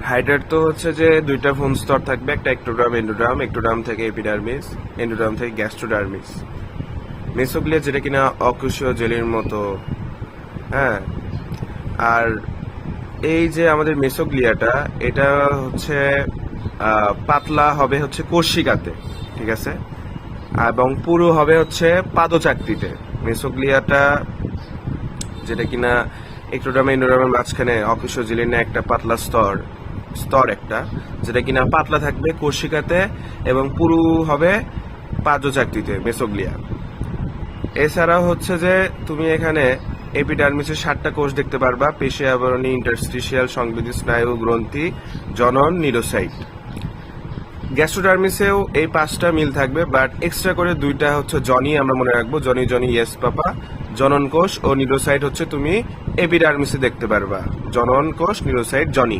হাইড্রার তো হচ্ছে যে দুইটা ফোন স্তর থাকবে, একটা এক্টোডার্ম এন্ডোডার্ম, এক্টোডার্ম থেকে এপিডার্মিস, এন্ডোডার্ম থেকে গ্যাস্ট্রোডার্মিস। মেসোগ্লিয়া যেটা কিনা অকুশীয় জেলির মতো, হ্যাঁ। আর এই যে আমাদের মেসোগ্লিয়াটা, এটা হচ্ছে পাতলা হবে হচ্ছে কোষিকাতে, ঠিক আছে, এবং পুরো হবে হচ্ছে পাদচাকতিতে। মেসোগ্লিয়াটা যেটা কিনা এক্টোডার্ম এন্ডোডার্মের মাঝখানে অকুশীয় জেলির ন্যায় একটা পাতলা স্তর একটা, যেটা কিনা পাতলা থাকবে কোষিকাতে এবং পুরু হবে পাদচাকতিতে, মেসোগ্লিয়া। এছাড়াও হচ্ছে যে তুমি এখানে এপিডার্মিসের 7টা কোষ দেখতে পারবা: পেশি আবরণী, ইন্টারস্টিশিয়াল, সংবেদী স্নায়ু, গ্রন্থি, জনন, নিউরোসাইট। গ্যাস্ট্রোডার্মিসেও এই 5টা মিল থাকবে, বাট এক্সট্রা করে 2টা হচ্ছে জনি আমরা মনে রাখবো, জনি জনি ইয়েস পাপা। জনন কোষ ও নিউরোসাইট হচ্ছে তুমি এপিডার্মিসে দেখতে পারবা, জনন কোষ, নিউরোসাইট, জনি।